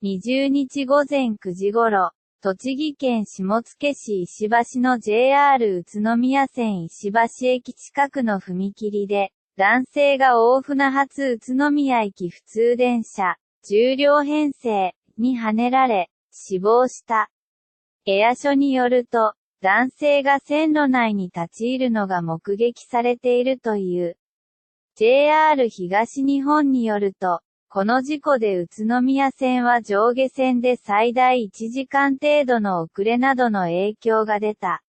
20日午前9時頃、栃木県下野市石橋の JR 宇都宮線石橋駅近くの踏切で、男性が大船発宇都宮行き普通電車、10両編成にはねられ、死亡した。エア署によると、男性が線路内に立ち入るのが目撃されているという。JR 東日本によると、この事故で宇都宮線は上下線で最大1時間程度の遅れなどの影響が出た。